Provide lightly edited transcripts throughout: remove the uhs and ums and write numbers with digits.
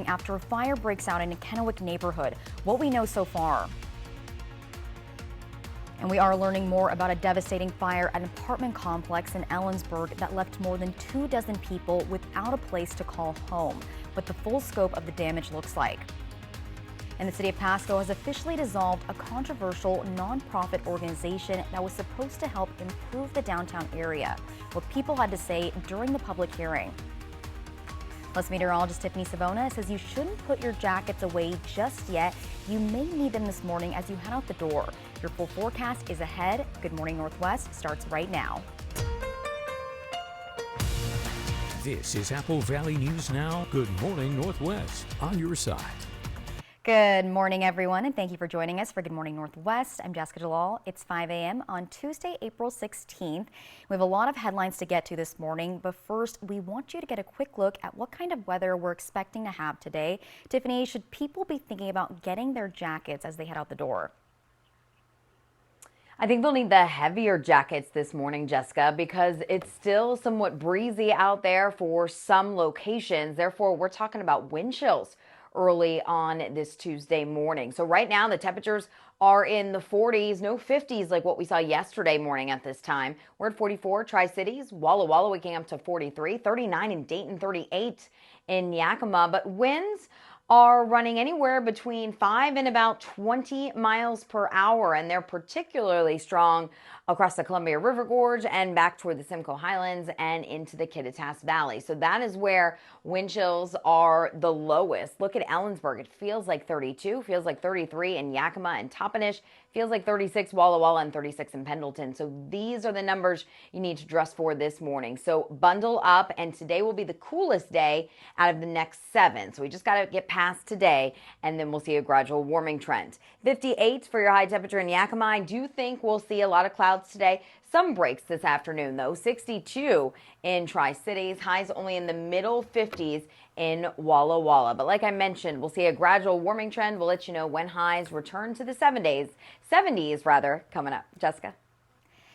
after a fire breaks out in a Kennewick neighborhood. What we know so far. And we are learning more about a devastating fire at an apartment complex in Ellensburg that left more than 24 people without a place to call home, what the full scope of the damage looks like. And the city of Pasco has officially dissolved a controversial nonprofit organization that was supposed to help improve the downtown area, what people had to say during the public hearing. Plus, meteorologist Tiffany Savona says you shouldn't put your jackets away just yet. You may need them this morning as you head out the door. Your full forecast is ahead. Good Morning Northwest starts right now. This is Apple Valley News Now. Good Morning Northwest on your side. Good morning, everyone, and thank you for joining us for Good Morning Northwest. I'm Jessica Jalal. It's 5 a.m. on Tuesday, April 16th. We have a lot of headlines to get to this morning, but first, we want you to get a quick look at what kind of weather we're expecting to have today. Tiffany, should people be thinking about getting their jackets as they head out the door? I think they'll need the heavier jackets this morning, Jessica, because it's still somewhat breezy out there for some locations. Therefore, we're talking about wind chills early on this Tuesday morning. So right now the temperatures are in the 40s, no 50s like what we saw yesterday morning at this time. We're at 44 Tri-Cities, Walla Walla waking up to 43, 39 in Dayton, 38 in Yakima, but winds are running anywhere between 5 and about 20 miles per hour, and they're particularly strong across the Columbia River Gorge and back toward the Simcoe Highlands and into the Kittitas Valley. So that is where wind chills are the lowest. Look at Ellensburg. It feels like 32, feels like 33 in Yakima and Toppenish, feels like 36 Walla Walla and 36 in Pendleton. So these are the numbers you need to dress for this morning. So bundle up, and today will be the coolest day out of the next 7. So we just got to get past today, and then we'll see a gradual warming trend. 58 for your high temperature in Yakima. I do think we'll see a lot of clouds today. Some breaks this afternoon, though. 62 in Tri-Cities, highs only in the middle 50s in Walla Walla. But like I mentioned, we'll see a gradual warming trend. We'll let you know when highs return to the 70s rather, coming up. Jessica.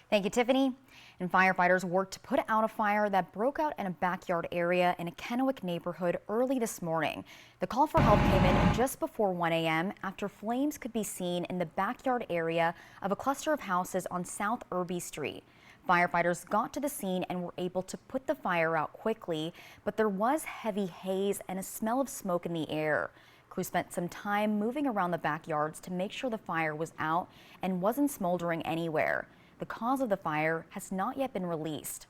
Thank you, Tiffany. And firefighters worked to put out a fire that broke out in a backyard area in a Kennewick neighborhood early this morning. The call for help came in just before 1 a.m. after flames could be seen in the backyard area of a cluster of houses on South Irby Street. Firefighters got to the scene and were able to put the fire out quickly, but there was heavy haze and a smell of smoke in the air. Crews spent some time moving around the backyards to make sure the fire was out and wasn't smoldering anywhere. The cause of the fire has not yet been released.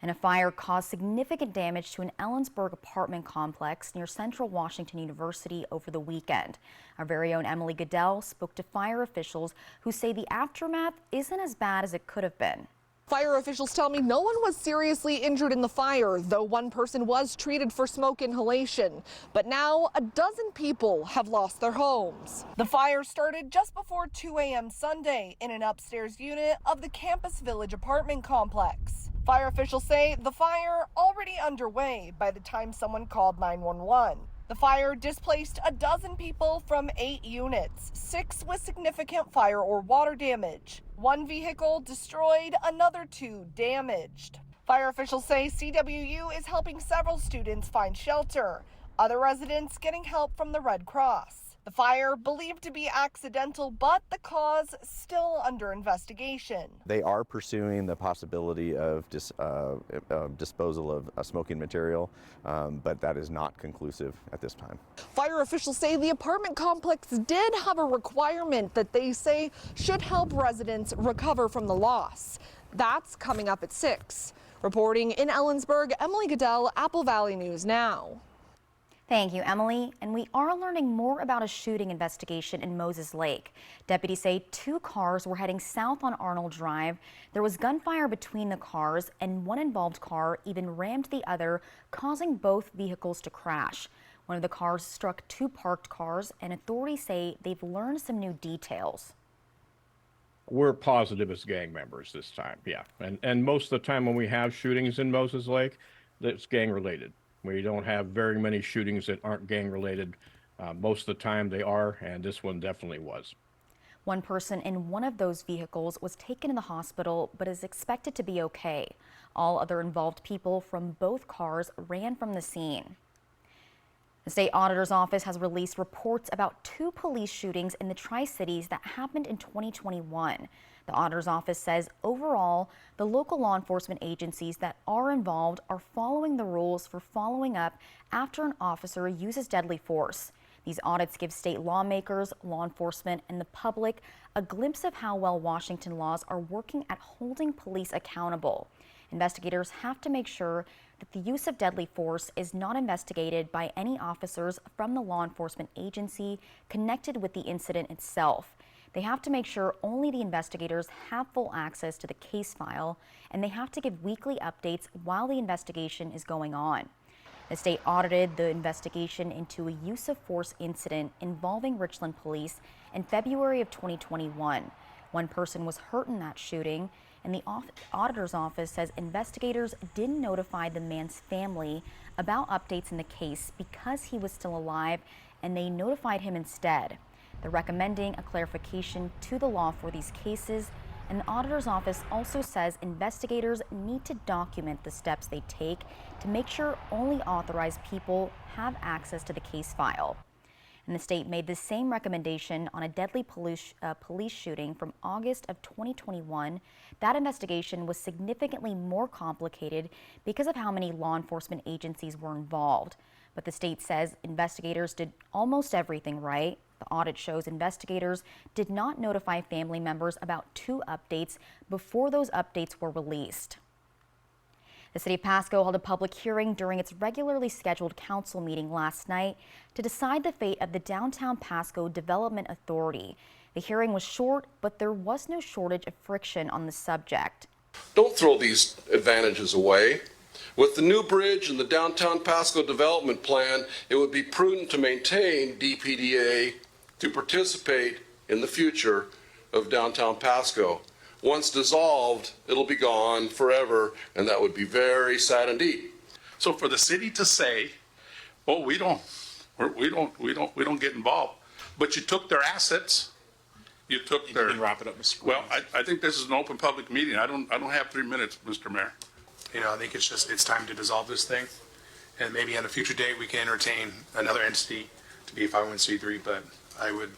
And a fire caused significant damage to an Ellensburg apartment complex near Central Washington University over the weekend. Our very own Emily Goodell spoke to fire officials who say the aftermath isn't as bad as it could have been. Fire officials tell me no one was seriously injured in the fire, though one person was treated for smoke inhalation. But now a dozen people have lost their homes. The fire started just before 2 a.m. Sunday in an upstairs unit of the Campus Village apartment complex. Fire officials say the fire already underway by the time someone called 911. The fire displaced a dozen people from 8 units, 6 with significant fire or water damage. 1 vehicle destroyed, another 2 damaged. Fire officials say CWU is helping several students find shelter, other residents getting help from the Red Cross. The fire believed to be accidental, but the cause still under investigation. They are pursuing the possibility of disposal of smoking material, but that is not conclusive at this time. Fire officials say the apartment complex did have a requirement that they say should help residents recover from the loss. That's coming up at 6. Reporting in Ellensburg, Emily Goodell, Apple Valley News Now. Thank you, Emily. And we are learning more about a shooting investigation in Moses Lake. Deputies say 2 cars were heading south on Arnold Drive. There was gunfire between the cars, and one involved car even rammed the other, causing both vehicles to crash. One of the cars struck 2 parked cars, and authorities say they've learned some new details. We're positive it's gang members this time, yeah. And most of the time when we have shootings in Moses Lake, it's gang related. We don't have very many shootings that aren't gang related. Most of the time they are, and this one definitely was. One person in one of those vehicles was taken to the hospital but is expected to be okay. All other involved people from both cars ran from the scene. The state auditor's office has released reports about 2 police shootings in the Tri-Cities that happened in 2021. The auditor's office says overall, the local law enforcement agencies that are involved are following the rules for following up after an officer uses deadly force. These audits give state lawmakers, law enforcement, and the public a glimpse of how well Washington laws are working at holding police accountable. Investigators have to make sure that the use of deadly force is not investigated by any officers from the law enforcement agency connected with the incident itself. They have to make sure only the investigators have full access to the case file, and they have to give weekly updates while the investigation is going on. The state audited the investigation into a use of force incident involving Richland police in February of 2021. One person was hurt in that shooting, and the auditor's office says investigators didn't notify the man's family about updates in the case because he was still alive, and they notified him instead. They're recommending a clarification to the law for these cases, and the auditor's office also says investigators need to document the steps they take to make sure only authorized people have access to the case file. And the state made the same recommendation on a deadly police shooting from August of 2021. That investigation was significantly more complicated because of how many law enforcement agencies were involved. But the state says investigators did almost everything right. The audit shows investigators did not notify family members about 2 updates before those updates were released. The city of Pasco held a public hearing during its regularly scheduled council meeting last night to decide the fate of the Downtown Pasco Development Authority. The hearing was short, but there was no shortage of friction on the subject. Don't throw these advantages away. With the new bridge and the Downtown Pasco Development Plan, it would be prudent to maintain DPDA to participate in the future of Downtown Pasco. Once dissolved, it'll be gone forever, and that would be very sad indeed. So for the city to say, "Oh, we don't get involved," but you took their assets, you took their. You can wrap it up, Mr. Well, I think this is an open public meeting. I don't have 3 minutes, Mr. Mayor. You know, I think it's time to dissolve this thing, and maybe on a future date we can entertain another entity to be a 501c3. But I would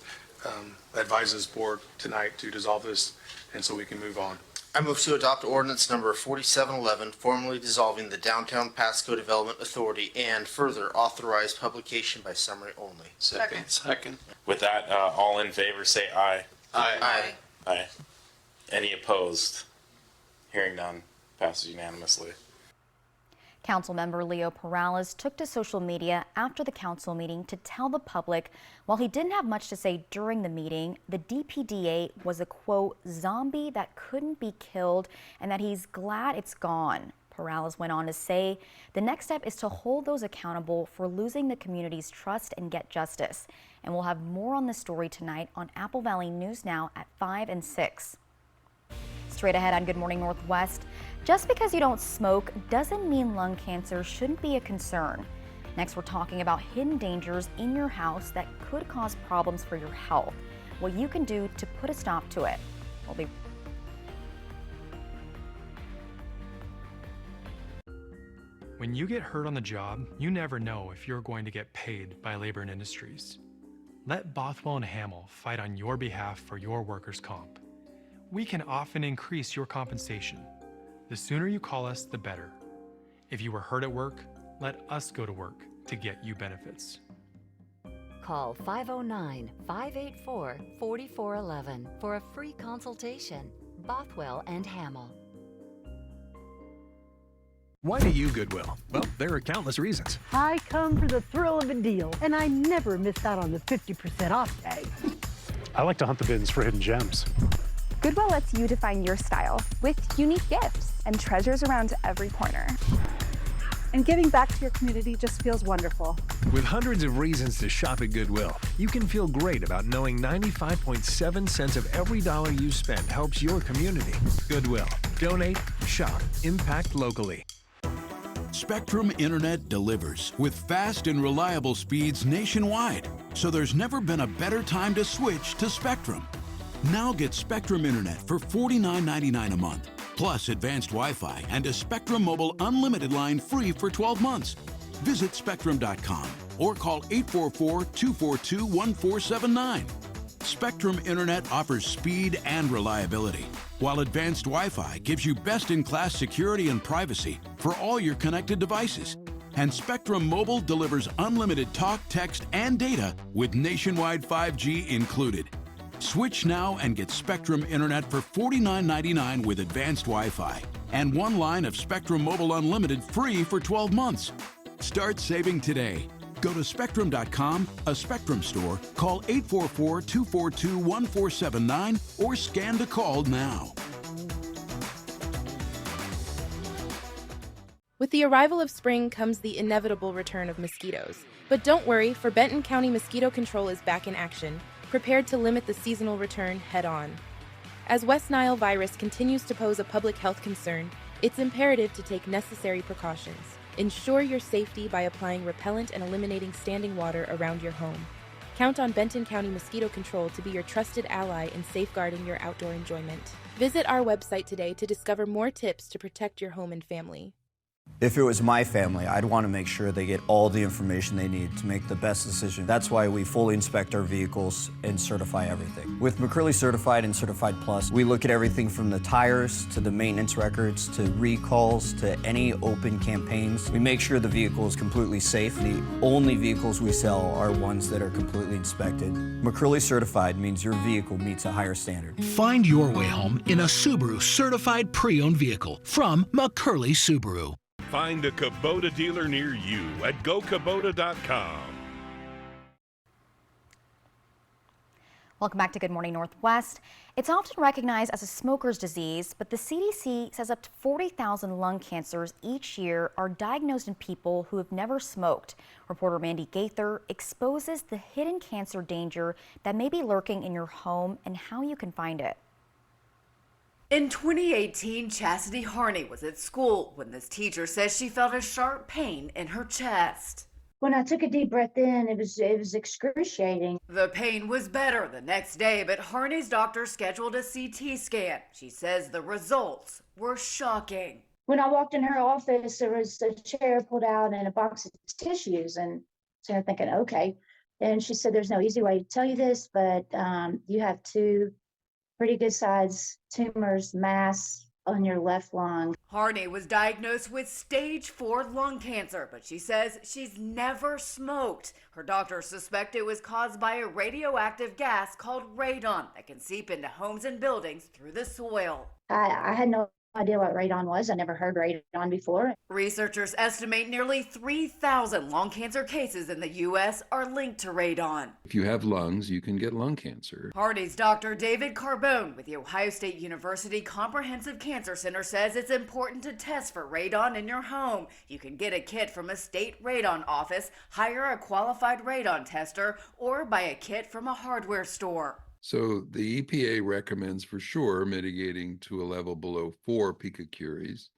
advise this board tonight to dissolve this, and so we can move on. I move to adopt ordinance number 4711, formally dissolving the Downtown Pasco Development Authority, and further authorize publication by summary only. Second. With that, all in favor say aye. Aye. Aye. Any opposed? Hearing none, passes unanimously. Councilmember Leo Perales took to social media after the council meeting to tell the public while he didn't have much to say during the meeting, the DPDA was a, quote, zombie that couldn't be killed and that he's glad it's gone. Perales went on to say the next step is to hold those accountable for losing the community's trust and get justice. And we'll have more on this story tonight on Apple Valley News Now at 5 and 6. Straight ahead on Good Morning Northwest, just because you don't smoke doesn't mean lung cancer shouldn't be a concern. Next, we're talking about hidden dangers in your house that could cause problems for your health, what you can do to put a stop to it. When you get hurt on the job, you never know if you're going to get paid by Labor and Industries. Let Bothwell and Hamill fight on your behalf for your workers' comp. We can often increase your compensation. The sooner you call us, the better. If you were hurt at work, let us go to work to get you benefits. Call 509-584-4411 for a free consultation. Bothwell and Hamill. Why do you Goodwill? Well, there are countless reasons. I come for the thrill of a deal, and I never miss out on the 50% off day. I like to hunt the bins for hidden gems. Goodwill lets you define your style with unique gifts and treasures around every corner. And giving back to your community just feels wonderful. With hundreds of reasons to shop at Goodwill, you can feel great about knowing 95.7 cents of every dollar you spend helps your community. Goodwill. Donate, shop, impact locally. Spectrum Internet delivers with fast and reliable speeds nationwide. So there's never been a better time to switch to Spectrum. Now get Spectrum Internet for $49.99 a month, plus advanced Wi-Fi and a Spectrum Mobile Unlimited line free for 12 months. Visit Spectrum.com or call 844-242-1479. Spectrum Internet offers speed and reliability, while advanced Wi-Fi gives you best-in-class security and privacy for all your connected devices. And Spectrum Mobile delivers unlimited talk, text, and data with nationwide 5G included. Switch now and get Spectrum Internet for $49.99 with advanced Wi-Fi and one line of Spectrum Mobile Unlimited free for 12 months. Start saving today. Go to Spectrum.com, a Spectrum store, call 844-242-1479, or scan to call now. With the arrival of spring comes the inevitable return of mosquitoes. But don't worry, for Benton County Mosquito Control is back in action, prepared to limit the seasonal return head-on. As West Nile virus continues to pose a public health concern, it's imperative to take necessary precautions. Ensure your safety by applying repellent and eliminating standing water around your home. Count on Benton County Mosquito Control to be your trusted ally in safeguarding your outdoor enjoyment. Visit our website today to discover more tips to protect your home and family. If it was my family, I'd want to make sure they get all the information they need to make the best decision. That's why we fully inspect our vehicles and certify everything. With McCurley Certified and Certified Plus, we look at everything from the tires to the maintenance records to recalls to any open campaigns. We make sure the vehicle is completely safe. The only vehicles we sell are ones that are completely inspected. McCurley Certified means your vehicle meets a higher standard. Find your way home in a Subaru certified pre-owned vehicle from McCurley Subaru. Find a Kubota dealer near you at gokubota.com. Welcome back to Good Morning Northwest. It's often recognized as a smoker's disease, but the CDC says up to 40,000 lung cancers each year are diagnosed in people who have never smoked. Reporter Mandy Gaither exposes the hidden cancer danger that may be lurking in your home and how you can find it. In 2018, Chastity Harney was at school when this teacher says she felt a sharp pain in her chest. When I took a deep breath in, it was excruciating. The pain was better the next day, but Harney's doctor scheduled a CT scan. She says the results were shocking. When I walked in her office, there was a chair pulled out and a box of tissues, and so I'm thinking, okay. And she said, there's no easy way to tell you this, but you have two pretty good sized tumors, mass on your left lung. Harney was diagnosed with stage 4 lung cancer, but she says she's never smoked. Her doctors suspect it was caused by a radioactive gas called radon that can seep into homes and buildings through the soil. I had no idea what radon was. I never heard radon before. Researchers estimate nearly 3,000 lung cancer cases in the U.S. are linked to radon. If you have lungs, you can get lung cancer. Harney's Dr. David Carbone with the Ohio State University Comprehensive Cancer Center says it's important to test for radon in your home. You can get a kit from a state radon office, hire a qualified radon tester, or buy a kit from a hardware store. So the EPA recommends for sure mitigating to a level below 4 picocuries,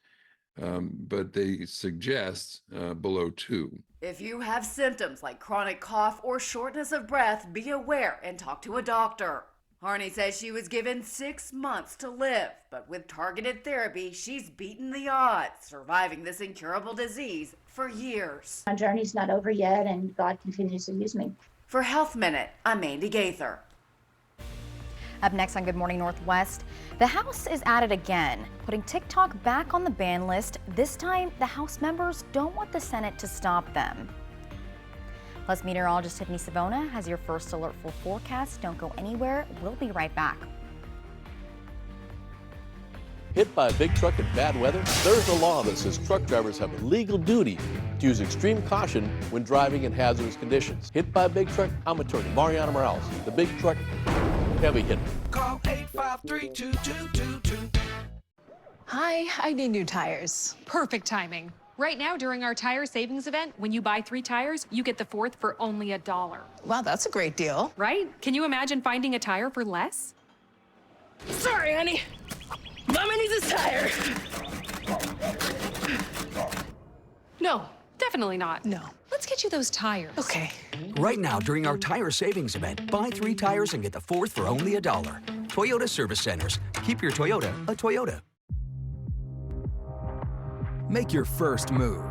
but they suggest below 2. If you have symptoms like chronic cough or shortness of breath, be aware and talk to a doctor. Harney says she was given 6 months to live, but with targeted therapy, she's beaten the odds, surviving this incurable disease for years. My journey's not over yet, and God continues to use me. For Health Minute, I'm Mandy Gaither. Up next on Good Morning Northwest, the House is at it again, putting TikTok back on the ban list. This time, the House members don't want the Senate to stop them. Plus, meteorologist Tiffany Savona has your first alert full forecast. Don't go anywhere. We'll be right back. Hit by a big truck in bad weather? There's a law that says truck drivers have a legal duty to use extreme caution when driving in hazardous conditions. Hit by a big truck? I'm attorney Mariana Morales, the big truck heavy hitter. Call 853-2222. Hi, I need new tires. Perfect timing. Right now, during our tire savings event, when you buy 3 tires, you get the 4th for only $1. Wow, that's a great deal. Right? Can you imagine finding a tire for less? Sorry, honey. Mama needs a tire. No, definitely not. No. Let's get you those tires. Okay. Right now, during our tire savings event, buy 3 tires and get the 4th for only $1. Toyota Service Centers. Keep your Toyota a Toyota. Make your first move.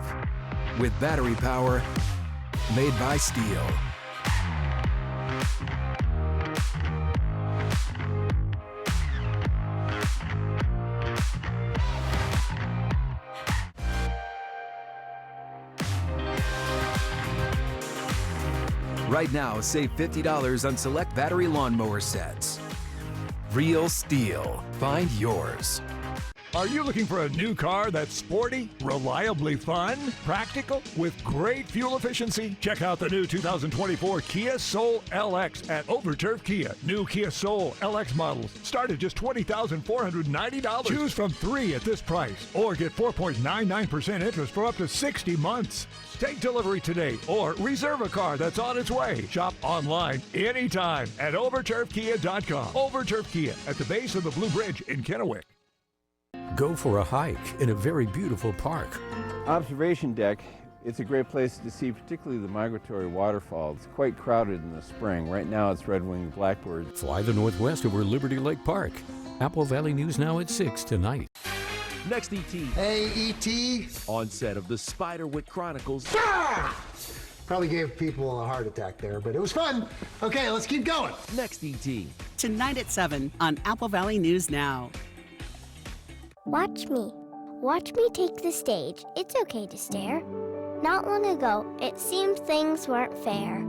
With battery power made by Steel. Right now, save $50 on select battery lawnmower sets. Real Steel. Find yours. Are you looking for a new car that's sporty, reliably fun, practical, with great fuel efficiency? Check out the new 2024 Kia Soul LX at Overturf Kia. New Kia Soul LX models start at just $20,490. Choose from 3 at this price, or get 4.99% interest for up to 60 months. Take delivery today or reserve a car that's on its way. Shop online anytime at overturfkia.com. Overturf Kia at the base of the Blue Bridge in Kennewick. Go for a hike in a very beautiful park. Observation deck, it's a great place to see particularly the migratory waterfalls. It's quite crowded in the spring. Right now it's red-winged blackbirds. Fly the Northwest over Liberty Lake Park. Apple Valley News Now at 6 tonight. Next, E.T. Hey, E.T. On set of the Spiderwick Chronicles. Ah! Probably gave people a heart attack there, but it was fun. Okay, let's keep going. Next, E.T. Tonight at 7 on Apple Valley News Now. Watch me. Watch me take the stage. It's okay to stare. Not long ago, it seemed things weren't fair.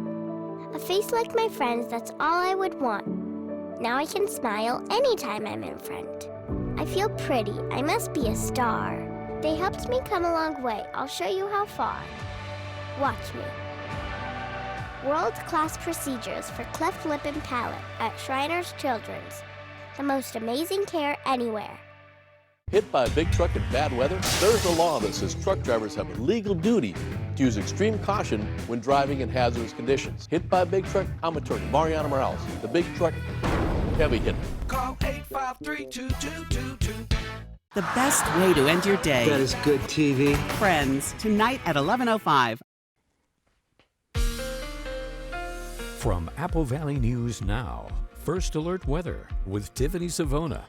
A face like my friend's, that's all I would want. Now I can smile anytime I'm in front. I feel pretty. I must be a star. They helped me come a long way. I'll show you how far. Watch me. World-class procedures for cleft lip and palate at Shriners Children's. The most amazing care anywhere. Hit by a big truck in bad weather? There's a law that says truck drivers have a legal duty to use extreme caution when driving in hazardous conditions. Hit by a big truck? I'm attorney Mariana Morales. The big truck, heavy hitter. Call 853-2222. The best way to end your day. That is good TV. Friends, tonight at 11:05. From Apple Valley News Now, First Alert Weather with Tiffany Savona.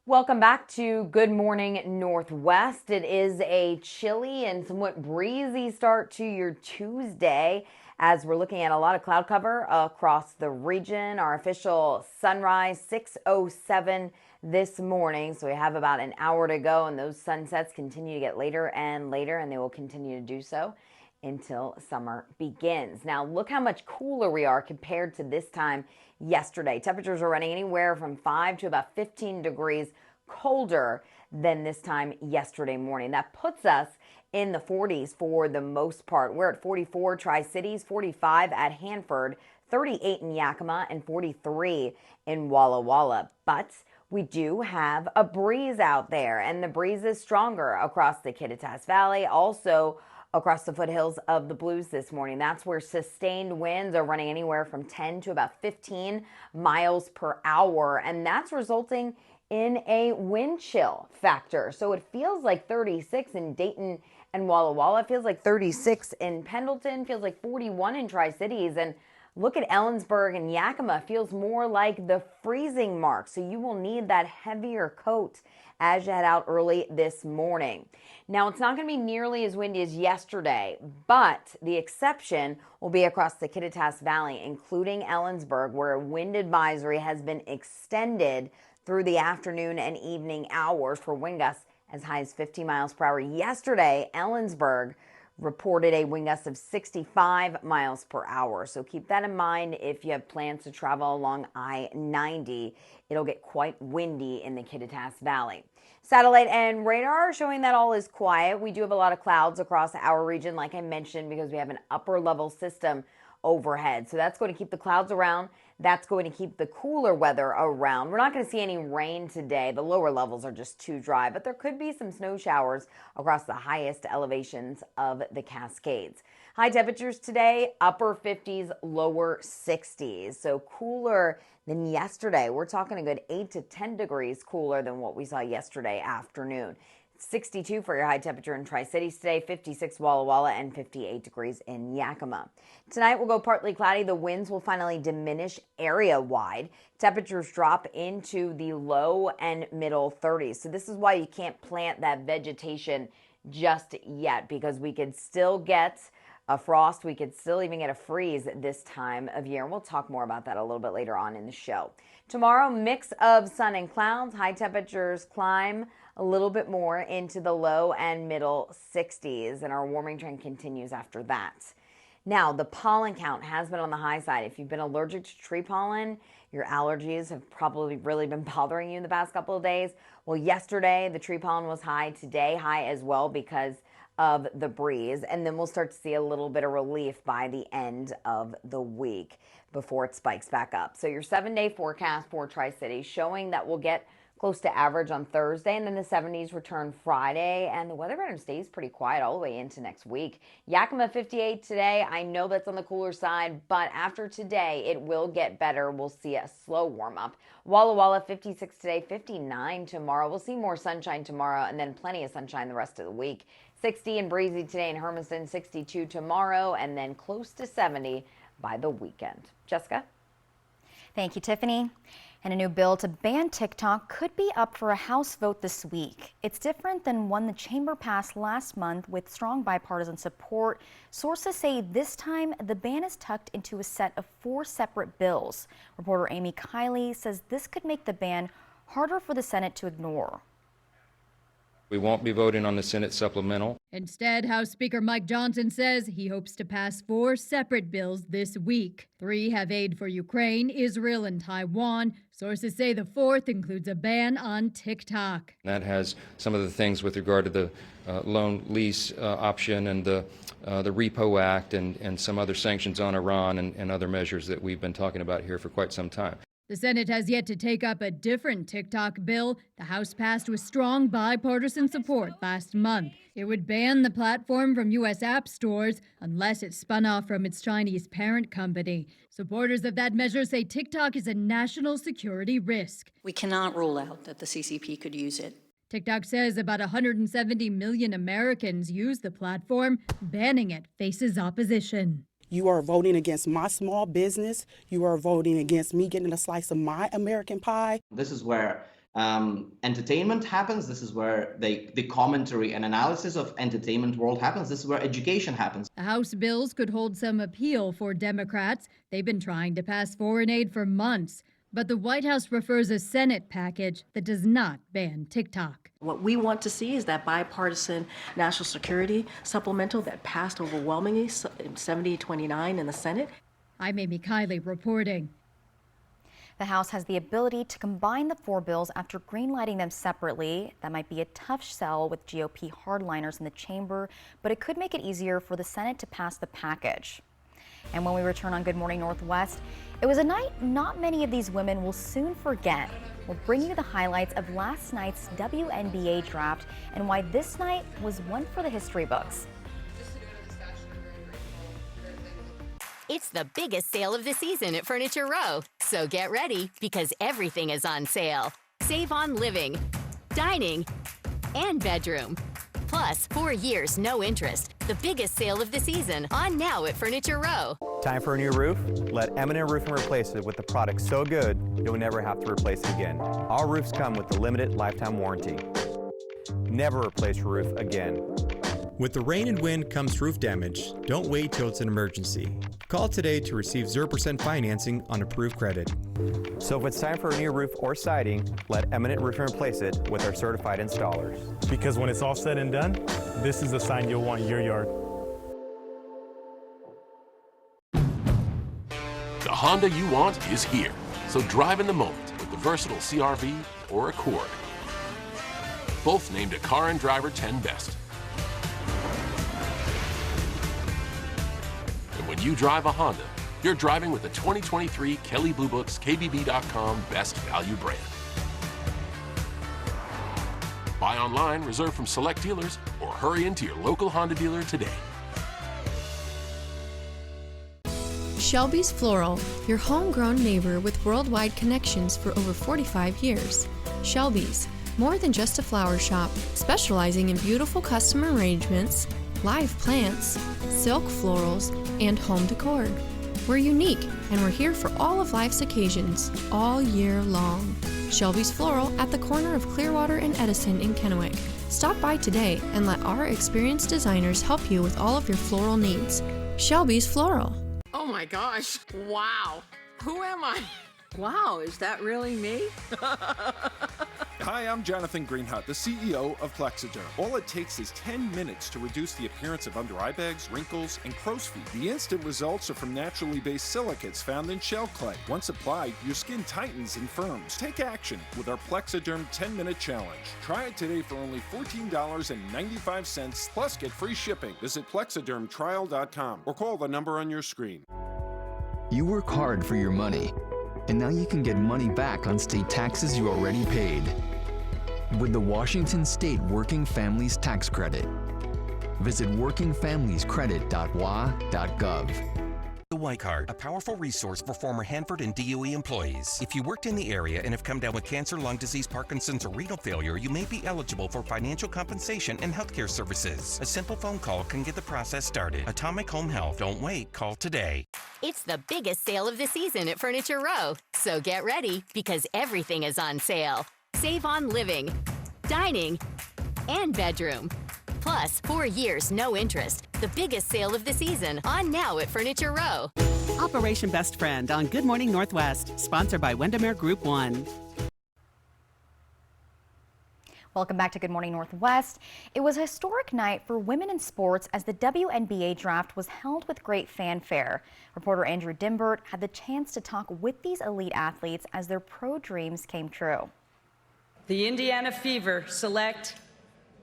Welcome back to Good Morning Northwest. It is a chilly and somewhat breezy start to your Tuesday as we're looking at a lot of cloud cover across the region. Our official sunrise 6:07 this morning, so we have about an hour to go, and those sunsets continue to get later and later, and they will continue to do so until summer begins. Now look how much cooler we are compared to this time yesterday. Temperatures are running anywhere from 5 to about 15 degrees colder than this time yesterday morning. That puts us in the 40s for the most part. We're at 44 Tri-Cities, 45 at Hanford, 38 in Yakima, and 43 in Walla Walla. But we do have a breeze out there, and the breeze is stronger across the Kittitas Valley, also across the foothills of the Blues this morning. That's where sustained winds are running anywhere from 10 to about 15 miles per hour, and that's resulting in a wind chill factor. So it feels like 36 in Dayton and Walla Walla. It feels like 36 in Pendleton, feels like 41 in Tri-Cities, and look at Ellensburg and Yakima. Feels more like the freezing mark, so you will need that heavier coat as you head out early this morning. Now, it's not going to be nearly as windy as yesterday, but the exception will be across the Kittitas Valley, including Ellensburg, where a wind advisory has been extended through the afternoon and evening hours for wind gusts as high as 50 miles per hour. Yesterday, Ellensburg reported a wind gust of 65 miles per hour. So keep that in mind if you have plans to travel along I-90. It'll get quite windy in the Kittitas Valley. Satellite and radar are showing that all is quiet. We do have a lot of clouds across our region, like I mentioned, because we have an upper level system overhead. So that's going to keep the clouds around. That's going to keep the cooler weather around. We're not going to see any rain today. The lower levels are just too dry, but there could be some snow showers across the highest elevations of the Cascades. High temperatures today, upper 50s, lower 60s. So cooler than yesterday. We're talking a good 8 to 10 degrees cooler than what we saw yesterday afternoon. 62 for your high temperature in Tri-Cities today, 56 Walla Walla, and 58 degrees in Yakima. Tonight will go partly cloudy. The winds will finally diminish area-wide. Temperatures drop into the low and middle 30s. So this is why you can't plant that vegetation just yet because we could still get a frost. We could still even get a freeze this time of year. And we'll talk more about that a little bit later on in the show. Tomorrow, mix of sun and clouds. High temperatures climb a little bit more into the low and middle 60s, and our warming trend continues after that. Now, the pollen count has been on the high side. If you've been allergic to tree pollen, your allergies have probably really been bothering you in the past couple of days. Well, yesterday, the tree pollen was high. Today, high as well because of the breeze. And then we'll start to see a little bit of relief by the end of the week before it spikes back up. So your 7-day forecast for Tri-City showing that we'll get close to average on Thursday, and then the 70s return Friday, and the weather pattern stays pretty quiet all the way into next week. Yakima 58 today. I know that's on the cooler side, but after today, it will get better. We'll see a slow warm up. Walla Walla 56 today, 59 tomorrow. We'll see more sunshine tomorrow, and then plenty of sunshine the rest of the week. 60 and breezy today in Hermiston, 62 tomorrow, and then close to 70 by the weekend. Jessica? Thank you, Tiffany. And a new bill to ban TikTok could be up for a House vote this week. It's different than one the chamber passed last month with strong bipartisan support. Sources say this time the ban is tucked into a set of 4 separate bills. Reporter Amy Kiley says this could make the ban harder for the Senate to ignore. We won't be voting on the Senate supplemental. Instead, House Speaker Mike Johnson says he hopes to pass 4 separate bills this week. 3 have aid for Ukraine, Israel, and Taiwan. Sources say the 4th includes a ban on TikTok. That has some of the things with regard to the loan lease option and the Repo Act and some other sanctions on Iran and other measures that we've been talking about here for quite some time. The Senate has yet to take up a different TikTok bill. The House passed with strong bipartisan support last month. It would ban the platform from U.S. app stores unless it spun off from its Chinese parent company. Supporters of that measure say TikTok is a national security risk. We cannot rule out that the CCP could use it. TikTok says about 170 million Americans use the platform. Banning it faces opposition. You are voting against my small business. You are voting against me getting a slice of my American pie. This is where entertainment happens. This is where the commentary and analysis of entertainment world happens. This is where education happens. The House bills could hold some appeal for Democrats. They've been trying to pass foreign aid for months. But the White House prefers a Senate package that does not ban TikTok. What we want to see is that bipartisan national security supplemental that passed overwhelmingly 70-29 in the Senate. I'm Amy Kiley reporting. The House has the ability to combine the 4 bills after greenlighting them separately. That might be a tough sell with GOP hardliners in the chamber, but it could make it easier for the Senate to pass the package. And when we return on Good Morning Northwest, it was a night not many of these women will soon forget. We'll bring you the highlights of last night's WNBA draft and why this night was one for the history books. It's the biggest sale of the season at Furniture Row. So get ready because everything is on sale. Save on living, dining, and bedroom. Plus, 4 years, no interest. The biggest sale of the season on now at Furniture Row. Time for a new roof? Let Eminent Roofing replace it with a product so good you'll never have to replace it again. Our roofs come with a limited lifetime warranty. Never replace your roof again. With the rain and wind comes roof damage. Don't wait till it's an emergency. Call today to receive 0% financing on approved credit. So if it's time for a new roof or siding, let Eminent Roofing replace it with our certified installers. Because when it's all said and done, this is the sign you'll want in your yard. The Honda you want is here. So drive in the moment with the versatile CR-V or Accord. Both named a Car and Driver 10 Best. And when you drive a Honda, you're driving with the 2023 Kelley Blue Book's KBB.com Best Value brand. Buy online, reserve from select dealers, or hurry into your local Honda dealer today. Shelby's Floral, your homegrown neighbor with worldwide connections for over 45 years. Shelby's, more than just a flower shop, specializing in beautiful custom arrangements, live plants, silk florals, and home decor. We're unique, and we're here for all of life's occasions, all year long. Shelby's Floral at the corner of Clearwater and Edison in Kennewick. Stop by today and let our experienced designers help you with all of your floral needs. Shelby's Floral. Oh my gosh, wow. Who am I? Wow, is that really me? Hi, I'm Jonathan Greenhut, the CEO of Plexiderm. All it takes is 10 minutes to reduce the appearance of under eye bags, wrinkles, and crow's feet. The instant results are from naturally based silicates found in shell clay. Once applied, your skin tightens and firms. Take action with our Plexiderm 10-minute challenge. Try it today for only $14.95, plus get free shipping. Visit plexidermtrial.com or call the number on your screen. You work hard for your money, and now you can get money back on state taxes you already paid with the Washington State Working Families Tax Credit. Visit workingfamiliescredit.wa.gov. The Y Card, a powerful resource for former Hanford and DOE employees. If you worked in the area and have come down with cancer, lung disease, Parkinson's, or renal failure, you may be eligible for financial compensation and healthcare services. A simple phone call can get the process started. Atomic Home Health. Don't wait. Call today. It's the biggest sale of the season at Furniture Row. So get ready, because everything is on sale. Save on living, dining, and bedroom. Plus, 4 years, no interest. The biggest sale of the season, on now at Furniture Row. Operation Best Friend on Good Morning Northwest, sponsored by Windermere Group 1. Welcome back to Good Morning Northwest. It was a historic night for women in sports as the WNBA draft was held with great fanfare. Reporter Andrew Dimbert had the chance to talk with these elite athletes as their pro dreams came true. The Indiana Fever select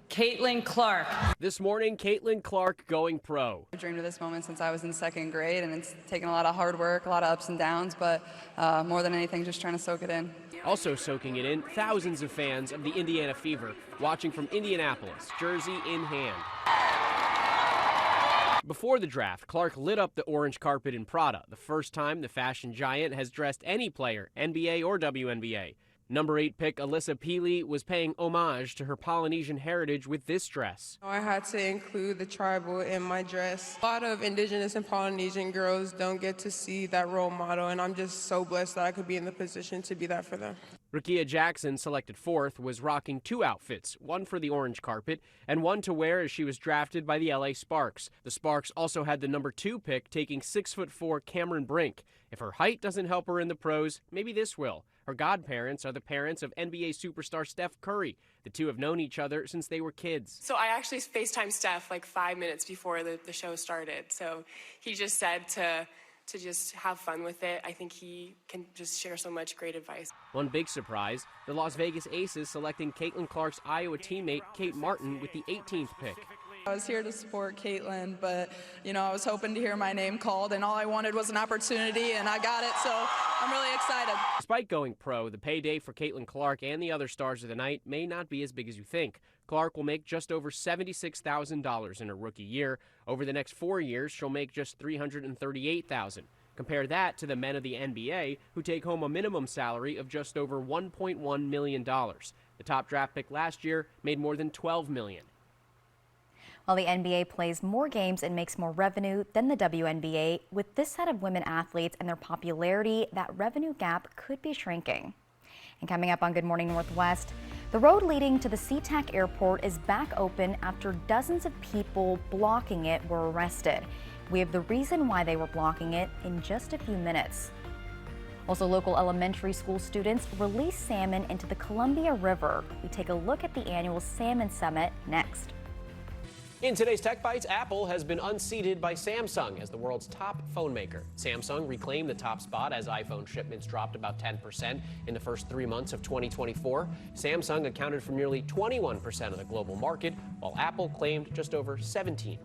Caitlin Clark. This morning, Caitlin Clark going pro. I dreamed of this moment since I was in second grade, and it's taken a lot of hard work, a lot of ups and downs, but more than anything, just trying to soak it in. Also soaking it in, thousands of fans of the Indiana Fever watching from Indianapolis, jersey in hand. Before the draft, Clark lit up the orange carpet in Prada, the first time the fashion giant has dressed any player, NBA or WNBA. Number 8 pick Alyssa Peely was paying homage to her Polynesian heritage with this dress. I had to include the tribal in my dress. A lot of Indigenous and Polynesian girls don't get to see that role model, and I'm just so blessed that I could be in the position to be that for them. Rakia Jackson, selected 4th, was rocking 2 outfits, one for the orange carpet and one to wear as she was drafted by the LA Sparks. The Sparks also had the number 2 pick, taking 6'4" Cameron Brink. If her height doesn't help her in the pros, maybe this will. Her godparents are the parents of NBA superstar Steph Curry. The two have known each other since they were kids. So I actually FaceTimed Steph like 5 minutes before the show started. So he just said to just have fun with it. I think he can just share so much great advice. One big surprise, the Las Vegas Aces selecting Caitlin Clark's Iowa teammate Kate Martin with the 18th pick. I was here to support Caitlin, but I was hoping to hear my name called, and all I wanted was an opportunity, and I got it, so I'm really excited. Despite going pro, the payday for Caitlin Clark and the other stars of the night may not be as big as you think. Clark will make just over $76,000 in her rookie year. Over the next 4 years, she'll make just $338,000. Compare that to the men of the NBA, who take home a minimum salary of just over $1.1 million. The top draft pick last year made more than $12 million. While the NBA plays more games and makes more revenue than the WNBA, with this set of women athletes and their popularity, that revenue gap could be shrinking. And coming up on Good Morning Northwest, the road leading to the SeaTac Airport is back open after dozens of people blocking it were arrested. We have the reason why they were blocking it in just a few minutes. Also, local elementary school students release salmon into the Columbia River. We take a look at the annual Salmon Summit next. In today's Tech Bites, Apple has been unseated by Samsung as the world's top phone maker. Samsung reclaimed the top spot as iPhone shipments dropped about 10% in the first 3 months of 2024. Samsung accounted for nearly 21% of the global market, while Apple claimed just over 17%.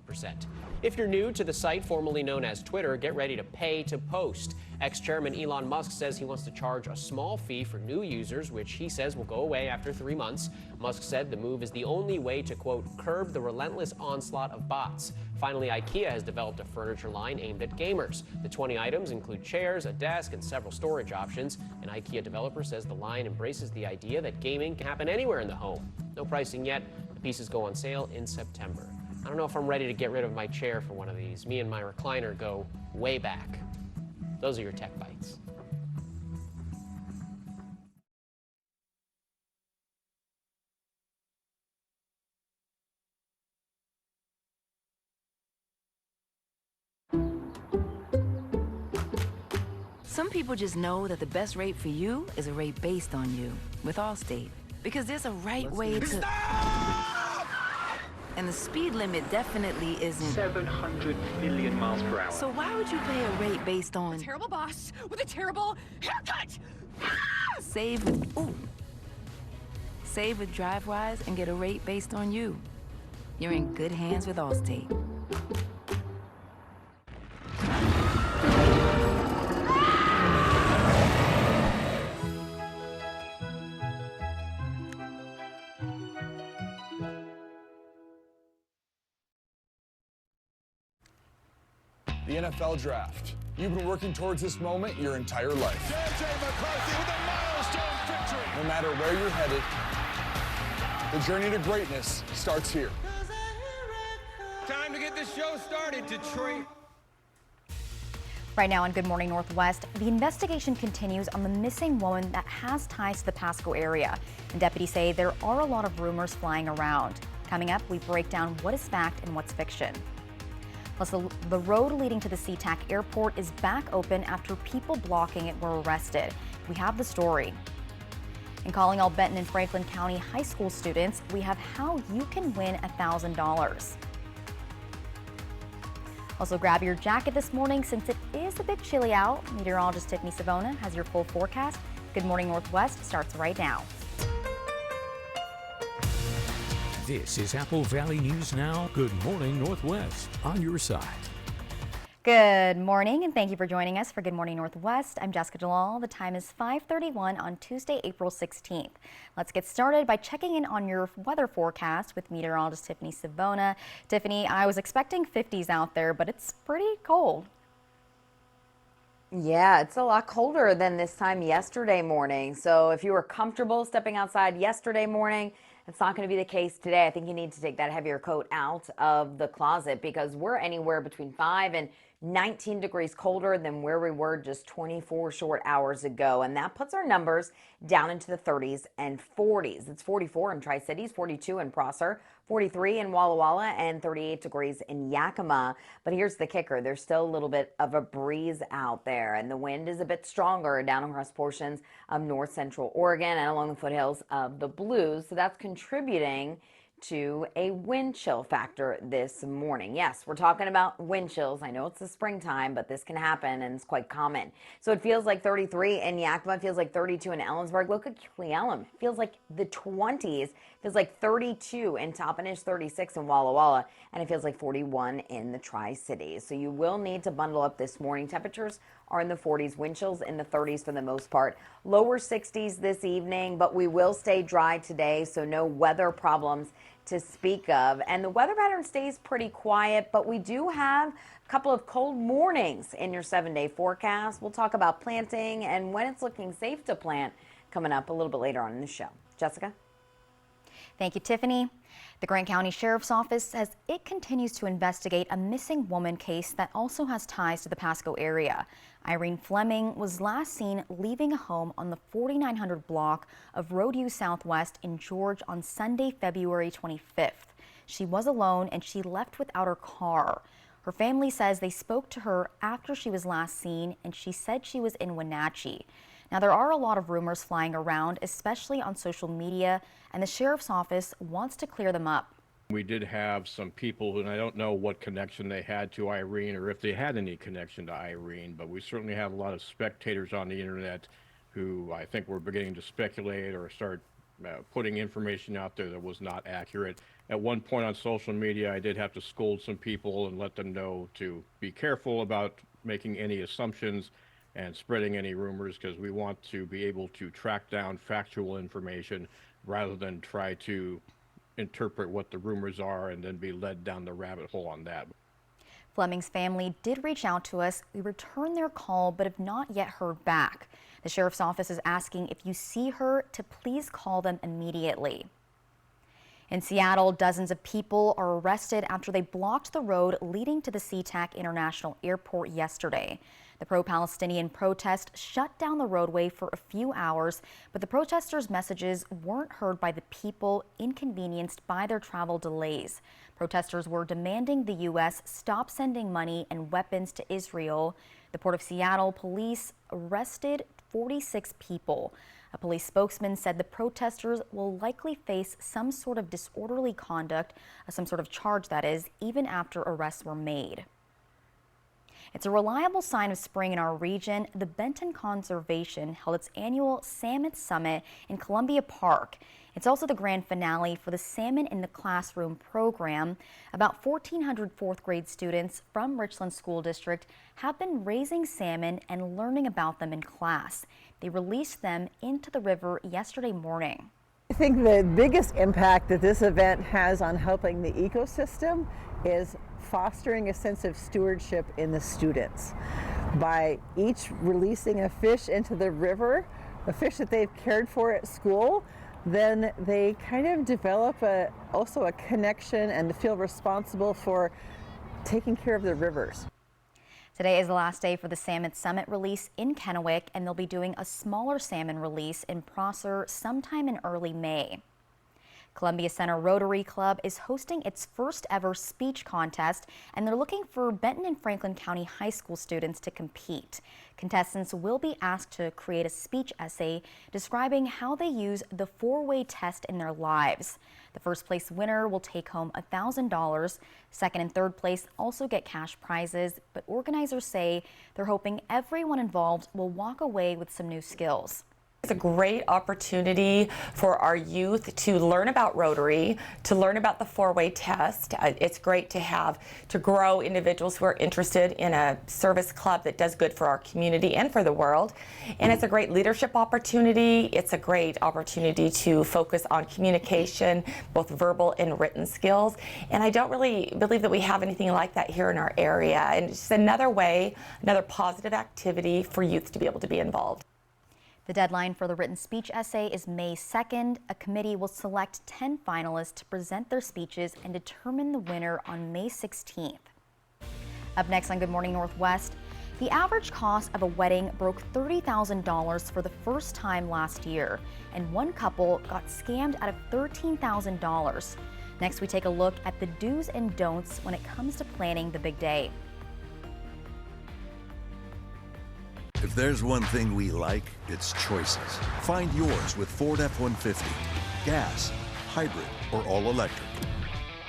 If you're new to the site formerly known as Twitter, get ready to pay to post. Ex-chairman Elon Musk says he wants to charge a small fee for new users, which he says will go away after 3 months. Musk said the move is the only way to, quote, curb the relentless onslaught of bots. Finally, IKEA has developed a furniture line aimed at gamers. The 20 items include chairs, a desk, and several storage options. An IKEA developer says the line embraces the idea that gaming can happen anywhere in the home. No pricing yet. The pieces go on sale in September. I don't know if I'm ready to get rid of my chair for one of these. Me and my recliner go way back. Those are your Tech Bites. Some people just know that the best rate for you is a rate based on you with Allstate. Because there's a right way to... Stop! And the speed limit definitely isn't... 700 million miles per hour. So why would you pay a rate based on... A terrible boss with a terrible haircut! Save with... Ooh. Save with DriveWise and get a rate based on you. You're in good hands with Allstate. The NFL Draft. You've been working towards this moment your entire life. J.J. McCarthy with a milestone victory. No matter where you're headed, the journey to greatness starts here. Time to get this show started, Detroit. Right now on Good Morning Northwest, the investigation continues on the missing woman that has ties to the Pasco area. And deputies say there are a lot of rumors flying around. Coming up, we break down what is fact and what's fiction. Plus, the road leading to the SeaTac airport is back open after people blocking it were arrested. We have the story. And calling all Benton and Franklin County high school students, we have how you can win $1,000. Also, grab your jacket this morning since it is a bit chilly out. Meteorologist Tiffany Savona has your full forecast. Good Morning Northwest starts right now. This is Apple Valley News Now. Good Morning Northwest on your side. Good morning and thank you for joining us for Good Morning Northwest. I'm Jessica Jalal. The time is 5:31 on Tuesday, April 16th. Let's get started by checking in on your weather forecast with meteorologist Tiffany Savona. Tiffany, I was expecting 50s out there, but it's pretty cold. Yeah, it's a lot colder than this time yesterday morning. So if you were comfortable stepping outside yesterday morning, it's not going to be the case today. I think you need to take that heavier coat out of the closet because we're anywhere between 5 and 19 degrees colder than where we were just 24 short hours ago. And that puts our numbers down into the 30s and 40s. It's 44 in Tri-Cities, 42 in Prosser, 43 in Walla Walla, and 38 degrees in Yakima. But here's the kicker. There's still a little bit of a breeze out there, and the wind is a bit stronger down across portions of north central Oregon and along the foothills of the Blues. So that's contributing to a wind chill factor this morning. Yes, we're talking about wind chills. I know it's the springtime, but this can happen and it's quite common. So it feels like 33 in Yakima, it feels like 32 in Ellensburg. Look at Cle Elum. It feels like the 20s. It feels like 32 in Toppenish, 36 in Walla Walla, and it feels like 41 in the Tri-Cities. So you will need to bundle up this morning. Temperatures are in the 40s, wind chills in the 30s for the most part. Lower 60s this evening, but we will stay dry today, so no weather problems to speak of. And the weather pattern stays pretty quiet, but we do have a couple of cold mornings in your 7-day forecast. We'll talk about planting and when it's looking safe to plant coming up a little bit later on in the show. Jessica? Thank you, Tiffany. The Grant County Sheriff's Office says it continues to investigate a missing woman case that also has ties to the Pasco area. Irene Fleming was last seen leaving a home on the 4900 block of Roadview Southwest in George on Sunday, February 25th. She was alone and she left without her car. Her family says they spoke to her after she was last seen and she said she was in Wenatchee. Now, there are a lot of rumors flying around, especially on social media, and the Sheriff's Office wants to clear them up. We did have some people, and I don't know what connection they had to Irene or if they had any connection to Irene, but we certainly have a lot of spectators on the internet who I think were beginning to speculate or start putting information out there that was not accurate. At one point on social media, I did have to scold some people and let them know to be careful about making any assumptions and spreading any rumors, because we want to be able to track down factual information rather than try to interpret what the rumors are and then be led down the rabbit hole on that. Fleming's family did reach out to us. We returned their call but have not yet heard back. The Sheriff's Office is asking if you see her to please call them immediately. In Seattle, dozens of people are arrested after they blocked the road leading to the SeaTac International Airport yesterday. The pro-Palestinian protest shut down the roadway for a few hours, but the protesters' messages weren't heard by the people inconvenienced by their travel delays. Protesters were demanding the U.S. stop sending money and weapons to Israel. The Port of Seattle police arrested 46 people. A police spokesman said the protesters will likely face some sort of disorderly conduct, some sort of charge that is, even after arrests were made. It's a reliable sign of spring in our region. The Benton Conservation held its annual Salmon Summit in Columbia Park. It's also the grand finale for the Salmon in the Classroom program. About 1,400 fourth grade students from Richland School District have been raising salmon and learning about them in class. They released them into the river yesterday morning. I think the biggest impact that this event has on helping the ecosystem is fostering a sense of stewardship in the students. By each releasing a fish into the river, a fish that they've cared for at school, then they kind of develop also a connection and feel responsible for taking care of the rivers. Today is the last day for the Salmon Summit release in Kennewick, and they'll be doing a smaller salmon release in Prosser sometime in early May. Columbia Center Rotary Club is hosting its first ever speech contest, and they're looking for Benton and Franklin County high school students to compete. Contestants will be asked to create a speech essay describing how they use the four-way test in their lives. The first place winner will take home $1,000. Second and third place also get cash prizes, but organizers say they're hoping everyone involved will walk away with some new skills. It's a great opportunity for our youth to learn about Rotary, to learn about the four-way test. It's great to grow individuals who are interested in a service club that does good for our community and for the world. And it's a great leadership opportunity. It's a great opportunity to focus on communication, both verbal and written skills. And I don't really believe that we have anything like that here in our area. And it's just another way, another positive activity for youth to be able to be involved. The deadline for the written speech essay is May 2nd. A committee will select 10 finalists to present their speeches and determine the winner on May 16th. Up next on Good Morning Northwest, the average cost of a wedding broke $30,000 for the first time last year, and one couple got scammed out of $13,000. Next, we take a look at the do's and don'ts when it comes to planning the big day. If there's one thing we like, it's choices. Find yours with Ford F-150. Gas, hybrid, or all-electric.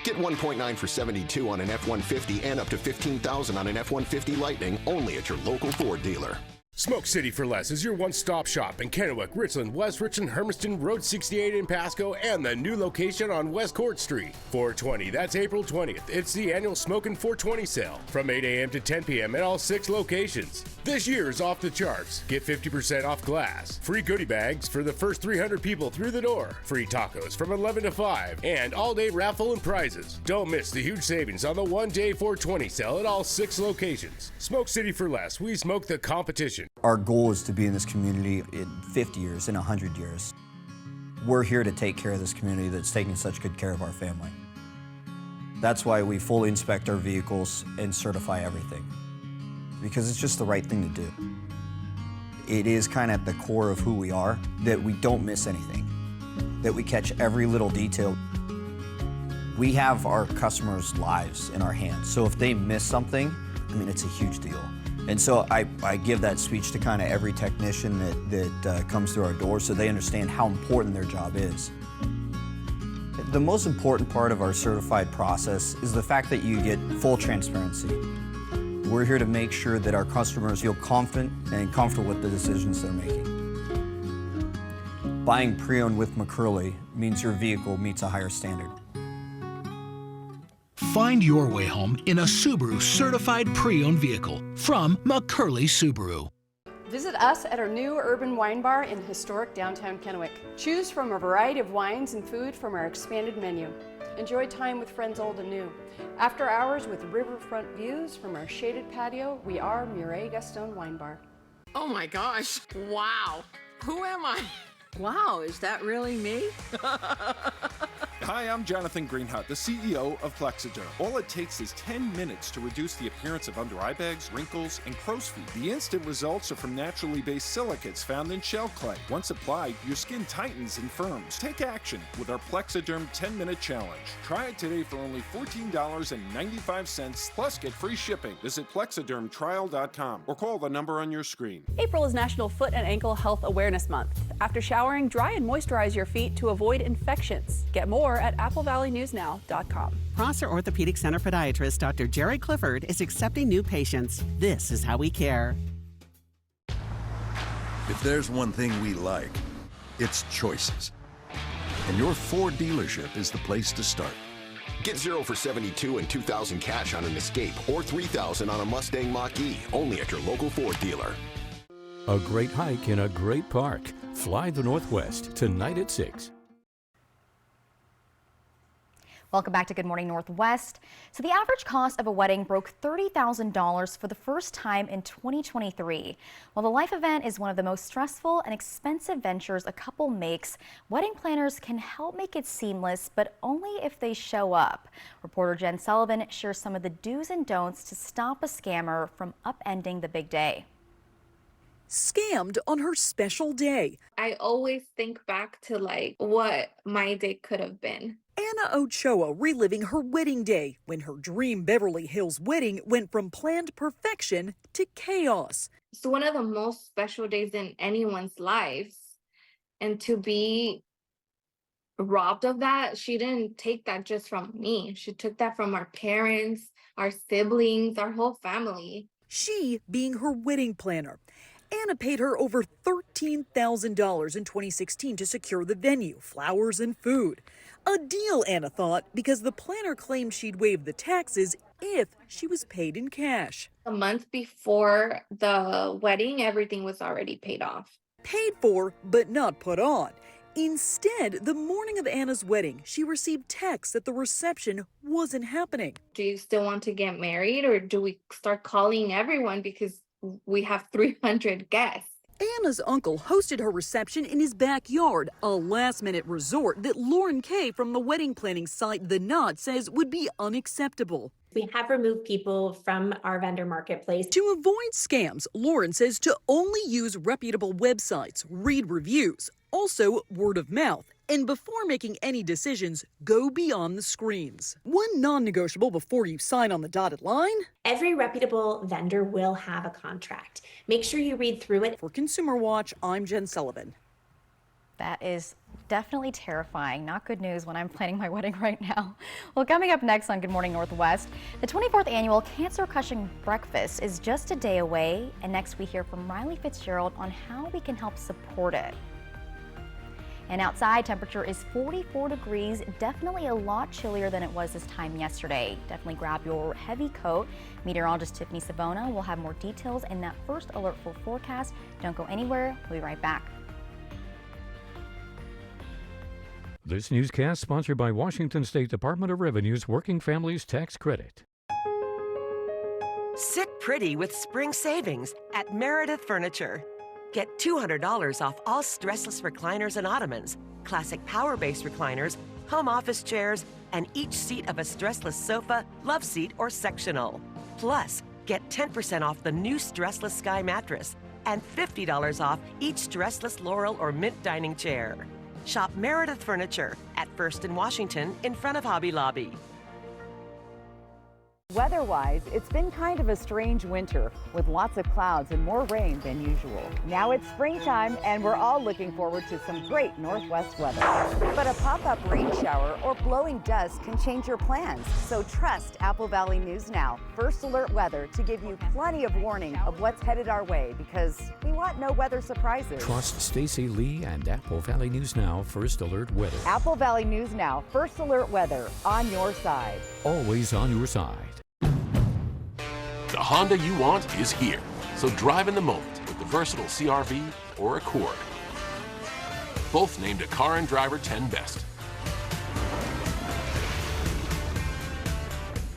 Get 1.9 for $72 on an F-150 and up to $15,000 on an F-150 Lightning only at your local Ford dealer. Smoke City for Less is your one-stop shop in Kennewick, Richland, West Richland, Hermiston, Road 68 in Pasco, and the new location on West Court Street. 420, that's April 20th. It's the annual Smokin' 420 sale from 8 a.m. to 10 p.m. at all 6 locations. This year's off the charts. Get 50% off glass, free goodie bags for the first 300 people through the door, free tacos from 11 to 5, and all-day raffle and prizes. Don't miss the huge savings on the one-day 420 sale at all 6 locations. Smoke City for Less. We smoke the competition. Our goal is to be in this community in 50 years, in 100 years. We're here to take care of this community that's taking such good care of our family. That's why we fully inspect our vehicles and certify everything, because it's just the right thing to do. It is kind of at the core of who we are, that we don't miss anything, that we catch every little detail. We have our customers' lives in our hands, so if they miss something, I mean, it's a huge deal. And so I give that speech to kind of every technician that comes through our door so they understand how important their job is. The most important part of our certified process is the fact that you get full transparency. We're here to make sure that our customers feel confident and comfortable with the decisions they're making. Buying pre-owned with McCurley means your vehicle meets a higher standard. Find your way home in a Subaru certified pre-owned vehicle from McCurley Subaru. Visit us at our new urban wine bar in historic downtown Kennewick. Choose from a variety of wines and food from our expanded menu. Enjoy time with friends old and new. After hours with riverfront views from our shaded patio, we are Mireille Gaston Wine Bar. Oh my gosh, wow. Who am I? Wow, is that really me? Hi, I'm Jonathan Greenhut, the CEO of Plexiderm. All it takes is 10 minutes to reduce the appearance of under eye bags, wrinkles, and crow's feet. The instant results are from naturally based silicates found in shell clay. Once applied, your skin tightens and firms. Take action with our Plexiderm 10-minute challenge. Try it today for only $14.95 plus get free shipping. Visit plexidermtrial.com or call the number on your screen. April is National Foot and Ankle Health Awareness Month. After showering, dry and moisturize your feet to avoid infections. Get more at applevalleyNewsNow.com. Prosser Orthopedic Center podiatrist Dr. Jerry Clifford is accepting new patients. This is how we care. If there's one thing we like, it's choices. And your Ford dealership is the place to start. Get 0 for 72 and $2,000 cash on an Escape or $3,000 on a Mustang Mach-E, only at your local Ford dealer. A great hike in a great park. Fly the Northwest tonight at 6. Welcome back to Good Morning Northwest. So the average cost of a wedding broke $30,000 for the first time in 2023. While the life event is one of the most stressful and expensive ventures a couple makes, wedding planners can help make it seamless, but only if they show up. Reporter Jen Sullivan shares some of the do's and don'ts to stop a scammer from upending the big day. Scammed on her special day. I always think back to what my day could have been. Anna Ochoa reliving her wedding day when her dream Beverly Hills wedding went from planned perfection to chaos. It's one of the most special days in anyone's lives. And to be robbed of that, she didn't take that just from me. She took that from our parents, our siblings, our whole family. She being her wedding planner. Anna paid her over $13,000 in 2016 to secure the venue, flowers, and food. A deal, Anna thought, because the planner claimed she'd waive the taxes if she was paid in cash. A month before the wedding, everything was already paid off. Paid for, but not put on. Instead, the morning of Anna's wedding, she received texts that the reception wasn't happening. Do you still want to get married, or do we start calling everyone because we have 300 guests? Anna's uncle hosted her reception in his backyard, a last-minute resort that Lauren Kay from the wedding planning site The Knot says would be unacceptable. We have removed people from our vendor marketplace. To avoid scams, Lauren says to only use reputable websites, read reviews, also word of mouth, and before making any decisions, go beyond the screens. One non-negotiable before you sign on the dotted line: every reputable vendor will have a contract. Make sure you read through it. For Consumer Watch, I'm Jen Sullivan. That is definitely terrifying. Not good news when I'm planning my wedding right now. Well, coming up next on Good Morning Northwest, the 24th annual Cancer Crushing Breakfast is just a day away, and next we hear from Riley Fitzgerald on how we can help support it. And outside, temperature is 44 degrees, definitely a lot chillier than it was this time yesterday. Definitely grab your heavy coat. Meteorologist Tiffany Savona will have more details in that first alert full forecast. Don't go anywhere. We'll be right back. This newscast sponsored by Washington State Department of Revenue's Working Families Tax Credit. Sit pretty with spring savings at Meredith Furniture. Get $200 off all stressless recliners and ottomans, classic power-based recliners, home office chairs, and each seat of a stressless sofa, love seat, or sectional. Plus, get 10% off the new stressless Sky mattress and $50 off each stressless Laurel or Mint dining chair. Shop Meredith Furniture at First and Washington in front of Hobby Lobby. Weather-wise, it's been kind of a strange winter with lots of clouds and more rain than usual. Now it's springtime and we're all looking forward to some great northwest weather. But a pop-up rain shower or blowing dust can change your plans. So trust Apple Valley News Now First Alert Weather to give you plenty of warning of what's headed our way, because we want no weather surprises. Trust Stacy Lee and Apple Valley News Now First Alert Weather. Apple Valley News Now First Alert Weather, on your side. Always on your side. The Honda you want is here, so drive in the moment with the versatile CR-V or Accord. Both named a Car and Driver 10 Best.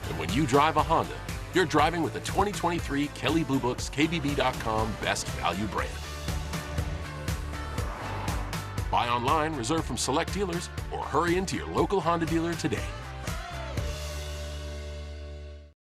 And when you drive a Honda, you're driving with the 2023 Kelley Blue Book's KBB.com Best Value brand. Buy online, reserve from select dealers, or hurry into your local Honda dealer today.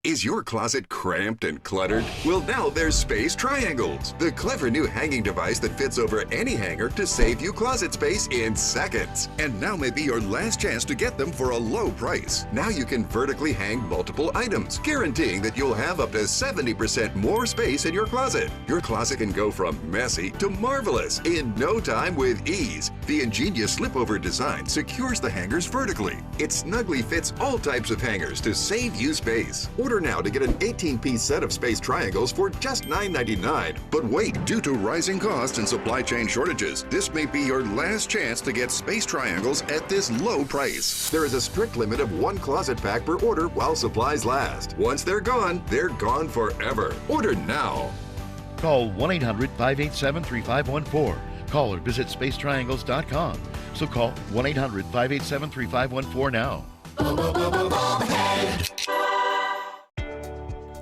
Is your closet cramped and cluttered? Well, now there's Space Triangles, the clever new hanging device that fits over any hanger to save you closet space in seconds. And now may be your last chance to get them for a low price. Now you can vertically hang multiple items, guaranteeing that you'll have up to 70% more space in your closet. Your closet can go from messy to marvelous in no time with ease. The ingenious slip-over design secures the hangers vertically. It snugly fits all types of hangers to save you space. Order now to get an 18-piece set of Space Triangles for just $9.99. But wait, due to rising costs and supply chain shortages, this may be your last chance to get Space Triangles at this low price. There is a strict limit of 1 closet pack per order while supplies last. Once they're gone forever. Order now. Call 1-800-587-3514. Call or visit spacetriangles.com. So call 1-800-587-3514 now.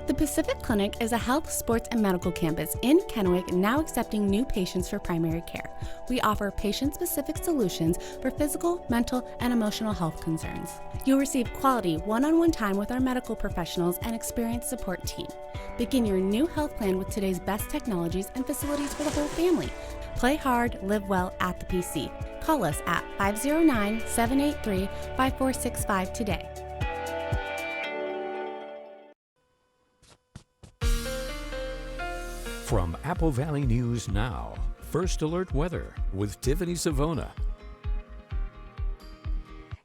The Pacific Clinic is a health, sports, and medical campus in Kennewick, now accepting new patients for primary care. We offer patient-specific solutions for physical, mental, and emotional health concerns. You'll receive quality one-on-one time with our medical professionals and experienced support team. Begin your new health plan with today's best technologies and facilities for the whole family. Play hard, live well at the PC. Call us at 509-783-5465 today. From Apple Valley News Now, First Alert Weather with Tiffany Savona.